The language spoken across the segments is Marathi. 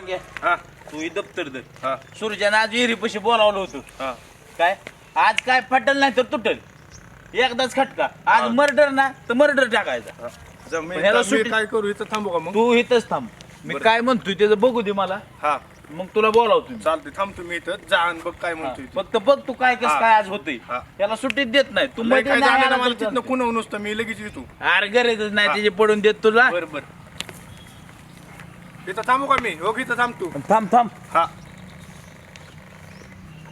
मागे हा तू ही दप्तर दे. हा सूर्यानं आज विहिरीपाशी बोलावलं होतं. हा काय आज काय फटल नाही तर तुटल. एकदाच खटका. आज हा. मर्डर ना तर मर्डर टाकायचा. हा. जर मी पण ह्याला मी सुट्टी- काय करू इथं थांबू का मग? तू इथंच थांब. मी बरं. काय म्हणतोय त्याचं बघू दे मला. हा मग तुला बोलावतो मी. चालते थांब तुम्ही इथं जा आणि बघ काय हा. म्हणतोय ते. फक्त बघ तू काय कसं हा. काय आज होतंय. हा. त्याला सुट्टीच देत नाही तू लय मध्ये काय नाही झालं ना आला मला तर तिथनं चालतंय. कुणा नुसतं मी लगेच येतो. अरे गरजच नाही हा. त्याची पडून देत तुला. बर बर इथं थांबू का मी? हो इथं थांब तू. थांब थांब. हा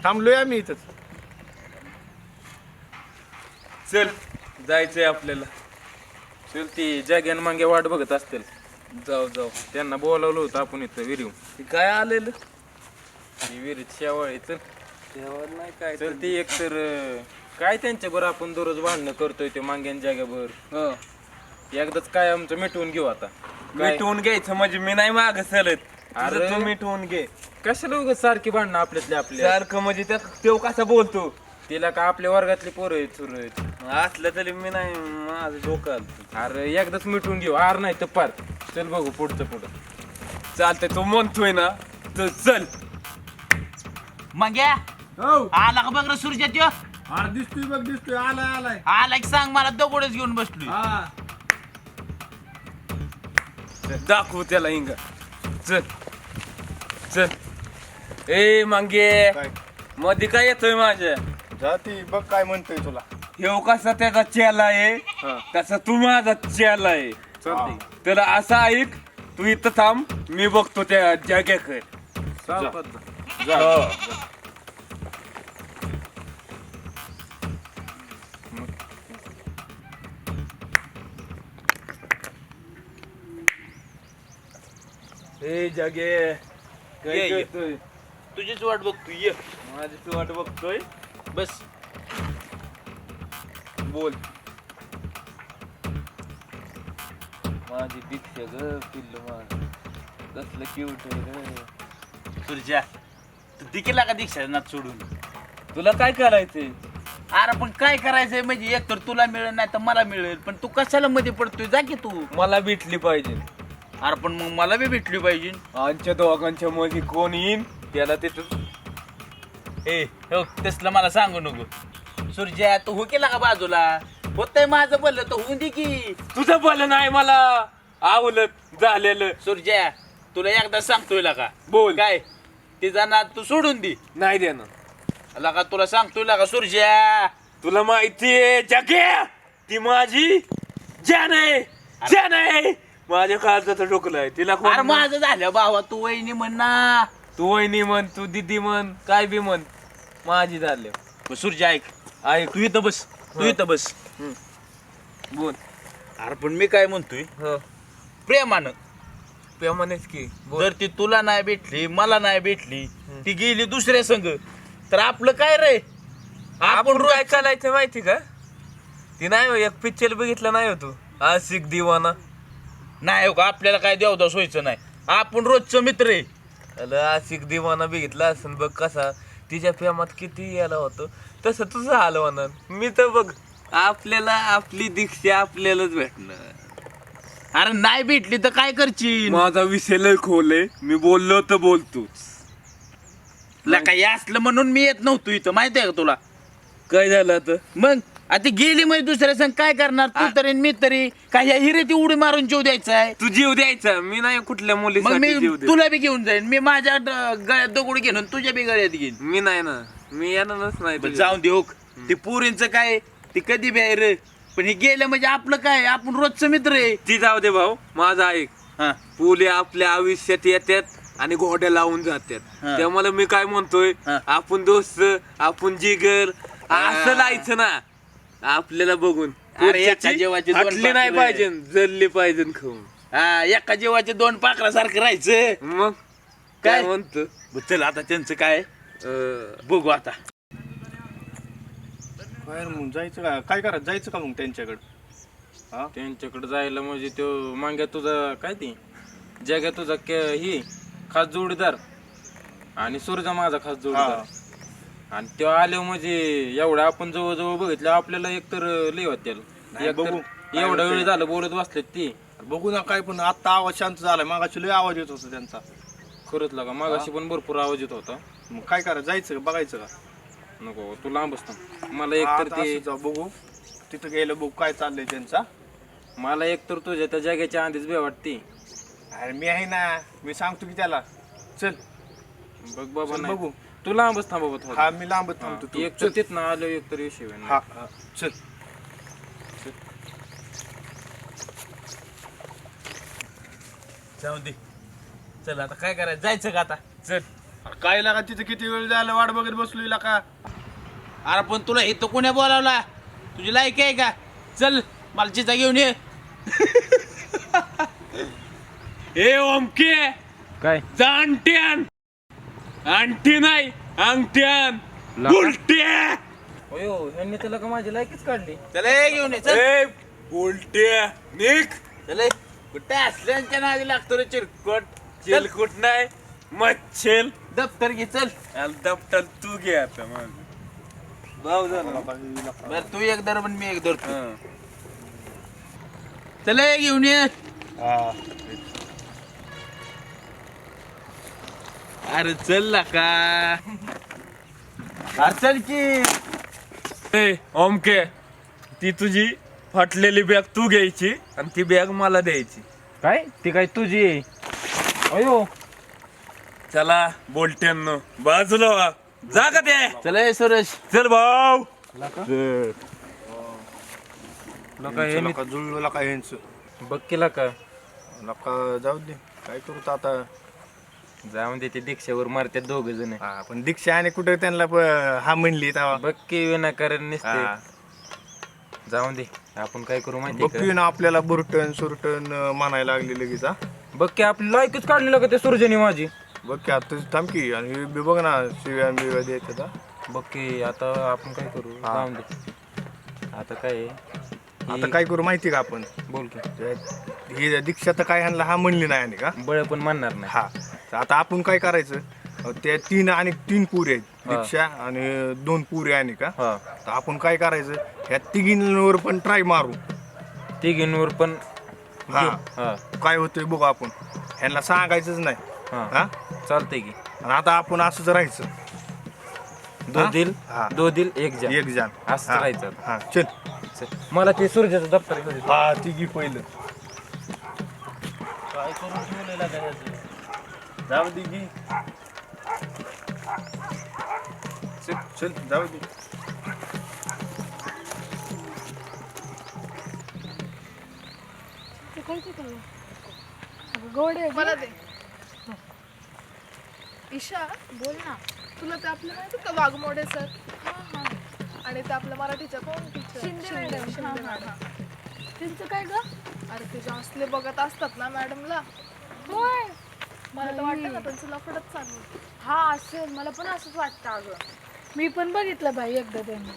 थांबलोय आम्ही इथंच. चल जायचंय आपल्याला. चल ती जाग्यान मागे वाट बघत असतील. जाऊ जाऊ त्यांना बोलावलं होतं आपण इथं विरीव. ते काय आलेलं ती विहिरीत शेवाळी चल नाही काय चल ती एक तर काय त्यांच्याबरोबर आपण दररोज भांडणं करतोय ते मांग्यान जाग्याभर. एकदाच काय आमचं मिटवून घेऊ आता. काय? मिटवून घ्यायचं म्हणजे मी नाही माग सलत. अरे. अरे तू मिटवून घे. कशाला उगाच सारखी भांडणं आपल्यातल्या आपल्या. सारखं म्हणजे त्या तो कसा बोलतो तिला का आपल्या वर्गातली पोरं आहेत सुरू आहेत. असलं तरी मी नाही माझं डोकं आलतं. अरे एकदाच मिटवून घेऊ आर नाही तर पार. चल बघू पुढचं पुढं. चालतंय तू म्हणतोय ना तर चल. मग या हो आला का बघ रे सूर्या त्यो. अरे दिसतोय बघ दिसतोय आलाय आलाय. आला की सांग मला दगडच घेऊन बसलोय. हा दाखवू त्याला इंगा. चल चल ए मांगे काय मध्ये काय येतोय माझ्या. जा ती बघ काय म्हणतोय तुला. ह्यो कसा त्याचा चेला आहे हा तसा तू माझा चेला आहे. चालतंय. तर असं ऐक तू इथं थांब मी बघतो त्या जाग्याकडे. सावकाश जा. ए जागे काय ये, ये. करतोय? तुझीच वाट बघतोय ये. माझी तू वाट बघतोय. बस बोल. माझी दीक्षा ग पिल्लू माझ कसलं क्यूट आहे रे. सूर्या तू दिकेला का दीक्षा नाच सोडून. तुला काय करायचंय? अरे पण काय करायचंय म्हणजे एक तर तुला मिळेल नाही तर मला मिळेल पण तू कशाला मध्ये पडतोय जा की तू. मला भेटली पाहिजे. अरे पण मग मला बी भेटली पाहिजे. आमच्या दोघांच्या मध्ये कोण येईन त्याला तिथं. ए हो तसलं मला सांगू नको. सूर्या तू हो केला का बाजूला. होतंय माझं बोललं तर होऊन दे की. तुझं भलं नाही मला आवलत झालेलं. सूर्या तुला एकदा सांगतोय का बोल. काय ते जाणार तू सोडून दे. नाही देणार. लका तुला सांगतोय का सूर्या. तुला माहितीये जगे ती माझी जान आहे. जान आहे माझ्या काळजाचं डोकलं आहे तिला कोण अरे माझं झालं भावा तू वहिनी म्हण ना. तू वहिनी म्हण तू दिदी म्हण काय बी म्हण माझी झाले. सूर्या ऐक ऐक तू इथं बस तू इथं बस. बोल. अरे पण मी काय म्हणतोय हो प्रेमानं प्रेमानेच की बोल. जर ती तुला नाही भेटली मला नाही भेटली ती गेली दुसऱ्या संघ तर आपलं काय रे. आपण रोज- काय चालायचं माहिती का? ती नाही हो, एक पिक्चर बघितलं नाही हो तू आशिक दिवाना. नाही हो का आपल्याला काय देवदास व्हायचं नाही. आपण रोजचं मित्र आहे. अरे आशिक दिवाना बघितला असं बघ कसा तिच्या प्रेमात किती याला होतं तसं तुझं आलं म्हणा. मी तर बघ आपल्याला आपली दीक्षा आपल्यालाच भेटणार. अरे नाही भेटली तर काय करशील. माझा विषय लय खोल मी बोललो तर बोलतोच. लका हे असलं म्हणून मी येत नव्हतो इथं माहिती आहे का तुला. काय झालं आता? मग आता गेली म्हणजे दुसऱ्या संघ काय करणार तू तरी आणि मी तरी काय ह्या हिरे ती उडी मारून जीव द्यायचा आहे. तू जीव द्यायचा मी नाही कुठल्या मग मुलीसाठी मी जीव दे. तुला बी घेऊन जाईन. मी माझ्या गळ्यात दगड घेऊन आणि तुझ्या बी गळ्यात घेईन. मी नाही ना मी येणारच नाही बरं, तुझ्या. जाऊन दे हो. ते पुरींचं काय ते कधी बी आहे रे. पण हे गेलं म्हणजे आपलं काय आपण रोजचं मित्र आहे. ती जाऊ दे भाऊ माझा ऐक. हा पुले आपल्या आयुष्यात येतात आणि घोड्या लावून जातात. हा. त्यामुळे मी काय म्हणतोय हा. आपण दोस्त आपण जिगर असं लायचं ना आपल्याला बघून. अरे, एका पुढच्याची जेवाची दोन हटली नाही पाखरं. पाहिजे जल्ली पाहिजे खाऊन. हा एका जीवाचे दोन पाखरासारखं राहायचं. मग काय? काय म्हणतो बरं, चल आता त्यांचं काय बघू आता. बाहेर मग जायचं का काय करायचं जायचं का मग त्यांच्याकडे. हा त्यांच्याकडे जायला म्हणजे तो मांग्या तुझा काय ती जग्या तुझा ही खास जोडीदार आणि सूर्या माझा खास जोडीदार. आणि तो आले म्हणजे एवढं आपण जवळ बघितलं आपल्याला एकतर लय होत त्याला. नाही, एकतर बघू. एवढा वेळ झालं बोलत बसलेत ती. बघू ना काय पण आता आवाज शांत झालाय मागाशी लय आवाज येत होता त्यांचा. खरंच लागा मागाशी पण भरपूर आवाज येत होता. मग काय करायचं, जायचं का बघायचं का? नको तू लांब असतो. मला एक तर आता ते असं जाऊ बघू, तिथं गेलं बघू काय चाललंय त्यांचा. मला एक तर तुझ्या त्या जागेच्या आधीच बे वाटते. अरे मी आहे ना, मी सांगतो की त्याला. चल बघ बाबा चल नाही बघू. तू लांबच थांब बाबा थोडं. हा मी लांबत थांबतो तू. एक तर तिथनं आलो एक तर विषय होईल. हा हा, चल. जाऊ दे. चल आता काय करायचं, जायचं का आता? चल. काय लागा तिथं किती वेळ झाला वाट बघत बसलो का? अरे पण तुला इथं कोण्या बोलावला? तुझी लायक आहे का? चल मला चिचा घेऊन ये. ए ओमके, काय जाणट्यान आणटी नाही अंगठ्यान उलट्या. अयो ह्यांनी त्याला का माझी लायकीच काढली. चल ए, घेऊन ये चल. उलट्या निक. चल ए, कुठे असल्यांच्या नादी लागतो रे चिरकुट. चिलकुट नाही मच्छेल. दप्तर घे चल. दपटाल तू घे आता मग. भाऊ झाला. बर तू एक दर पण मी एक धरतो. चल ए, घेऊन ये. अरे चल का. अरे चल की. ए ओमके, ती तुझी फाटलेली बॅग तू घ्यायची आणि ती बॅग मला द्यायची. काय ती काय तुझी आहे? अयो चला बोलट्यांनो बाजूला व्हा. जा का ते. चल ए सुरेश. चल भाऊ. नका जुळलं का ह्यांचं. बघ केला का नका जाऊ दे, काय करू आता. जाऊन दे ते दीक्षावर मारतात दोघ जण. हा पण दीक्षा आणि कुठे त्यांना हा म्हणली तेव्हा. बघ की विनाकारण हा. नसते. जाऊन दे आपण काय करू माहिती बघतोय ना आपल्याला बुरटन सुरटन म्हणायला लागली लगेच. हा बघ की आपली लायकीच काढली का ते सुरजनी माझी. बघ की आता थांब की, आणि हे बी बघ ना शिव्या बिव्या द्यायचं. बघ की आता आपण काय करू. हा. जाऊन दे आता काय आहे? आता काय करू माहिती का आपण. बोल की ही दीक्षा तर काय ह्यांना हा म्हणली नाही आणि का. बळ पण म्हणणार नाही. हा तर आता आपण काय करायचं, त्या तीन पुरी आहेत दीक्षा आणि 2 पुरी आणि का. हा तर आपण काय करायचं, ह्या तिघींवर पण ट्राय मारू. तिघींवर पण हा हा काय होतंय बघू आपण. ह्यांना सांगायचंच नाही. हा हा चालतंय की. आणि आता आपण असंच राहायचं. दो दिल हा. दो दिल एक जा एक जाण असंच हा. राहायचं. हा चल. चल. मला ते सूर्याचं दप्तर घेऊ दे. हा तिघी पहिलं. काय करून ठेवलेला काय याचं? जाऊ दे की. चल चल जाऊ दे. मला दे. ईशा बोल ना. तुला ते आपलं माहिती का वाघमोडे सर आणि ते आपल्या मराठीच्या कोण टीचर शिंदे मॅडम. त्यांचं काय ग? अरे ते जास्तले बघत असतात ना मॅडमला. होय. मला तर वाटतं ना त्यांचं लफडच चालू. हा असेल, मला पण असंच वाटतं अगं. मी पण बघितलं बाई एकदा त्यांनी.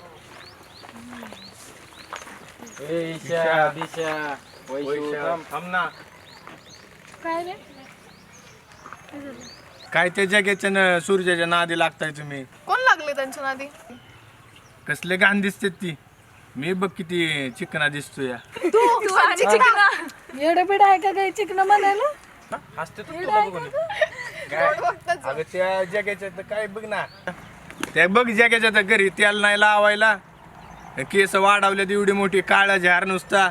ईशा दिशा वैशू थांब. थांब ना. काय रे? काय त्या जगाच्या सूर्याच्या नादी लागताय तुम्ही. कोण लागले त्यांच्या नादी? कसले घाण दिसते ती. मी बघ किती चिकना दिसतोय. येडबीड आहे का काही चिकन म्हणायला? हसते तू तुला बघून. तोंड बघताच. अगं त्या जगाच्या तर काय बघ ना, त्या बघ जगाच्या तर घरी तेल नाही लावायला, केस वाढवल्यात एवढी मोठी, काळा झार नुसता.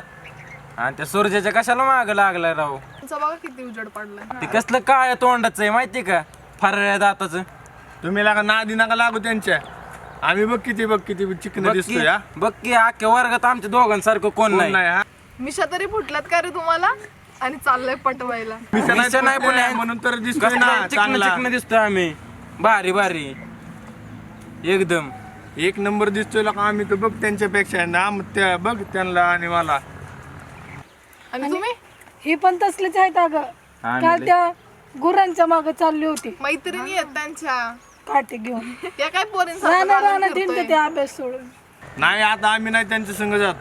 आणि त्या सूर्याच्या कशाला माग लागलाय राव. त्यांचा बघा किती उजेड पडलाय. ते कसलं काळ्या तोंडाचं आहे माहिती का, फराळ्या दाताचं. तुम्ही लागा नादी नका लागू त्यांच्या. आम्ही बघ किती चिकन दिसतोय. हा बघ की अख्ख्या वर्गात आमच्या दोघांसारखं कोण कोण नाही. नाही. हा मिशा तरी फुटल्यात का रे तुम्हाला? आणि चाललंय पटवायला. मिशा मिशा नाही नाही पण म्हणून तर दिसतोय ना कसलं चिकन चांगला. चिकन दिसतोय आम्ही. भारी भारी एकदम. एक नंबर दिसतोय का आम्ही तर बघ त्यांच्यापेक्षा ना. त्या बघ त्यांना आणि मला. आणि तुम्ही ही पण तसलीच आहेत अगं. काल त्या गुरांच्या मागे चालली होती मैत्रिणी आहेत त्यांच्या. काठी घेऊन. त्या काय राहणार दिंड ते अभ्यास सोडून. नाही आता आम्ही नाही त्यांच्या संग जात.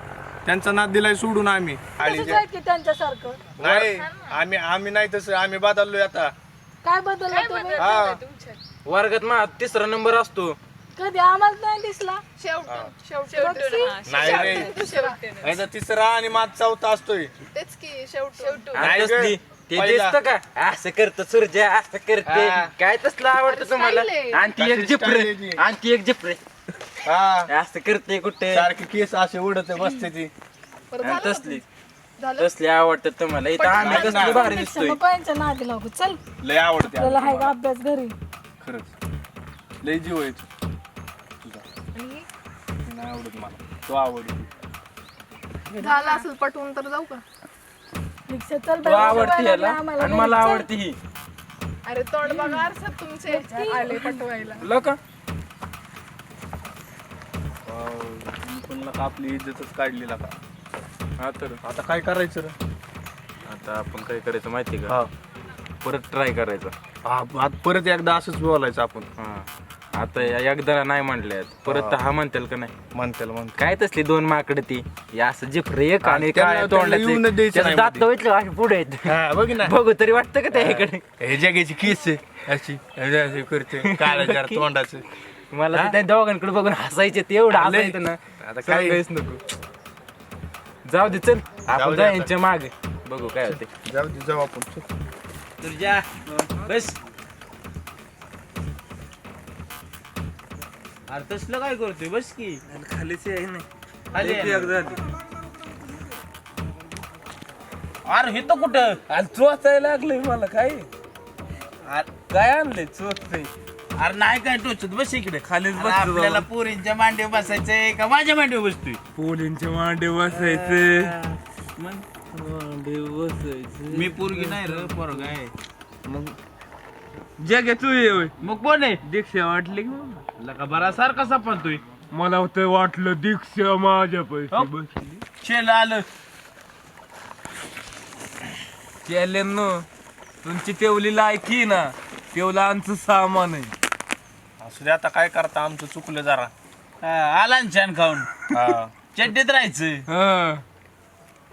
त्यांचा नाद दिलाय सोडून आम्ही. तसंच आहे की त्यांच्यासारखं. नाही आम्ही नाही तसं. आम्ही बदललोय आता. काय बदललं तुम्ही? हा वर्गात मा 3रा नंबर असतो. कधी आम्हाला नाही दिसला. शेवटी नाही नाही. 3रा आणि माझा 4था असतोय. तेच की शेवटी. आणि तसली ते पहिला. दिसतं का असं करतं सूर्या असं करते हा. काय तसलं आवडतं तुम्हाला style आहे. आणि ती एक कशी जिपरे style आहे ती? आणि ती एक जिपरे हा असं करते कुठे सारखे केस असे उडत बसते ती बरं आणि झालं तसली झालं तसली आवडतात तुम्हाला इथं आम्ही पटकन कसली भारी पेक्षा दिसतोय नको यांच्या नादी लागू चल लय आवडते आपल्याला हाय का मला. अभ्यास घरी खरंच लय जीव आहे तू. आणि ती नाही आवडत मला तो आवडते झालं असेल पटवून तर जाऊ का रिक्षा चल तू बाई, आवडती जेवायला याला आम्हाला आणि मला चल. आवडती ही अरे तोंड बघा आरशात तुमचे आले पटवायला तुला का पण लका आपली इज्जतच काढली का हा तर आता काय करायचं रे आता आपण काय करायचं माहिती का हा परत ट्राय करायचा आता परत एकदा असंच बोलायचं आपण हा आता एकदा नाही म्हणले परत हा म्हणतील का नाही म्हणतेल काय तसली दोन माकड ती या असं जिफरे एक आणि त्यांना- काय त्यांना येऊनच तोंडाचे द्यायचं त्याचं नाही दात मध्ये. बघितलं असे पुढे आहेत. हा बघ ना बघू तरी वाटतं का त्या इकडे हे जगाची केस आहे अशी अशी करते काळ्या जार तोंडाचं मला तर त्या दोघांकडे बघून हसायचे ते एवढं लय- हसायचं ना आता काय सांगायच नको जाऊ दे चल आपण दे जाऊ आता. यांच्या मागे बघू काय होते जाऊ दे जाऊ आपण चल. तुझ्या बस अरे तसलं काय करतोय बस की खालीच आहे खाली आहे. नाही अरे हे तर कुठं आणि चोचायला लागलंय मला काय अरे काय आणलंय चोचतंय अरे नाही काय टोचत बस इकडे खालीच अरे बसतो आपल्याला पोरींच्या मांडीवर बसायचंय का माझ्या मांडीवर बसतोय पोलींचे मांडे बसायचे मग मांडे बसायचे मी पोरगी नाही रे पोरगा आहे मग जगे तू ये होय. मग कोण आहे दीक्षा वाटली की मला? लका बरा सारखा सापडतोय मला तर वाटलं दीक्षा माझ्या पैसे हो. बसली शेल आलं केल्यानं तुमची तेवली लायकी ना तेवलं आमचं सामान आहे असू दे आता काय करता आमचं चुकलं जरा आला ना छान खाऊन हा चड्डीत राहायचं हा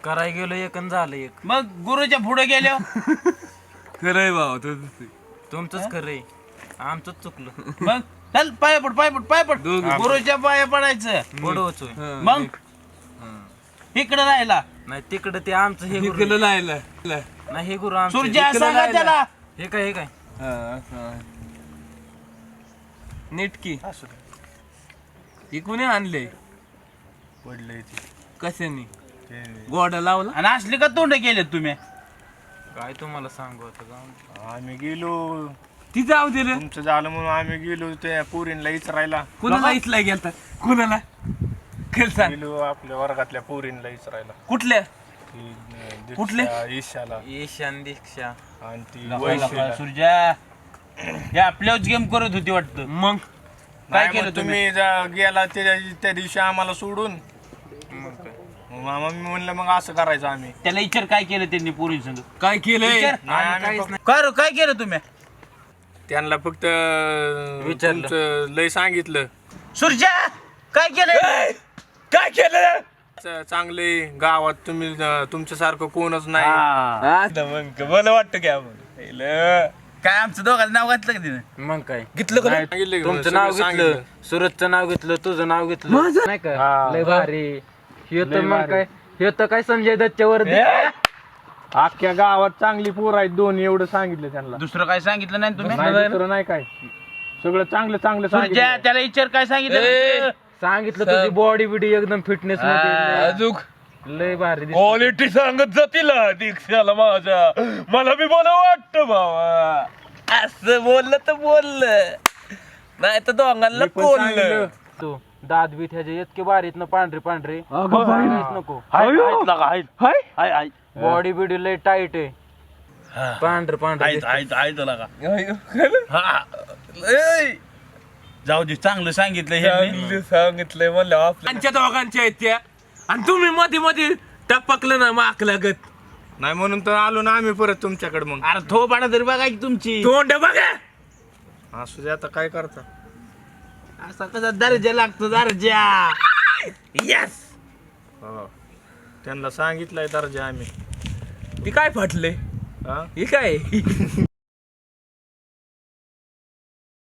कराय गेलो एक आणि झालं एक मग गुरुच्या पुढे गेल्यावर खरंय भाऊ तुझं तुमचंच खरंय आमचंच चुकलं मग चल पाय पड पाय पड पाय पड दोघं. गुरुच्या पाया पडायचं पुढं होतोय मग इकडे राहिला नाही तिकडं ते आमचं हे गुरु इकडं लायला नाही हे गुरु आमचं सूर्या इकडं सांगा राहिला. त्याला हे काय हे काय नेटकी असू दे ही कुणी आणले पडलंय ते कशाने ते गोडा लावला आणि असली का तोंड केले तुम्ही काय तुम्हाला सांगू आता जाऊन आम्ही गेलो ती जाऊ दे रे तुमचं झालं म्हणून आम्ही गेलो त्या पोरींला इचरायला कुणाला इथला गेलता कुणाला खेळ सांग गेलो आपल्या वर्गातल्या पोरींला इचरायला कुठल्या ती, दीक्षा, कुठले? ईशाला ईशान दीक्षा आणि ती लका, वैशीला. सूर्या हे आपल्याच गेम करत होती वाटतं मग काय नाही, केलं मग तुम्ही गेला त्या दिवशी आम्हाला सोडून मग काय मग मामा मी म्हणलं मग असं करायचं आम्ही त्याला विचार काय केलं त्यांनी पोरींसंग काय केलंय विचार. नाही, आम्ही फक्त काय रे, काय केलं तुम्ही त्यांना फक्त विचारलं. तुमचं लय सांगितलं सूर्या काय केलं काय केलं चांगले गावात तुम्ही तुमच्यासारखं कोणच नाही मग मला वाटतं की आम्हाला काय आमचं दोघांचं नाव घातलं का तिने मग काय घेतलं का नाही, सांगितलं की तुमचं सगळं नाव घेतलं सांगितलं. सुरतचं नाव घेतलं तुझं नाव घेतलं नाही का हा. लय भारी हे तर लय मग भारी. काय हे तर काय संजय दत्तच्या वर अख्ख्या गावात चांगली पोर आहेत दोन एवढं सांगितलं त्यांना दुसरं काय सांगितलं नाही तुम्ही नाही दुसरं नाही काय सगळं चांगलं चांगलं सूर्या सांगितलं त्याला विचार काय सांगितलं सांगितलं तुझी बॉडी बिडी एकदम फिटनेस मध्ये अजून लय भारी दिसते. क्वालिटी सांगत जातील दीक्षाला माझ्या मला बी बरं वाटतं बाबा असं बोललं तर बोललं नाही तर दोघांना मी पण बोललं सांगितलं. तो दात बीत ह्याचे इतके बारीत ना पांढरे पांढरे सांगायच नको बॉडी बिडी लय टाईट आहे पांढर पांढर जाऊ दे चांगलं सांगितलं हे चांगलं सांगितलंय म्हणलं आपल्या दोघांच्या आहेत त्या आणि तुम्ही मध्ये मध्ये टपकलं ना माक लागत नाही म्हणून तर आलो ना आम्ही परत तुमच्याकडे मग अरे थोबाडा तरी बघा की तुमची तोंड बघा असू दे आता काय करता असा कसा दर्जा लागतो दर्जा यस हो. त्यांना सांगितलंय दर्जा आम्ही ती काय फाटले हा ही काय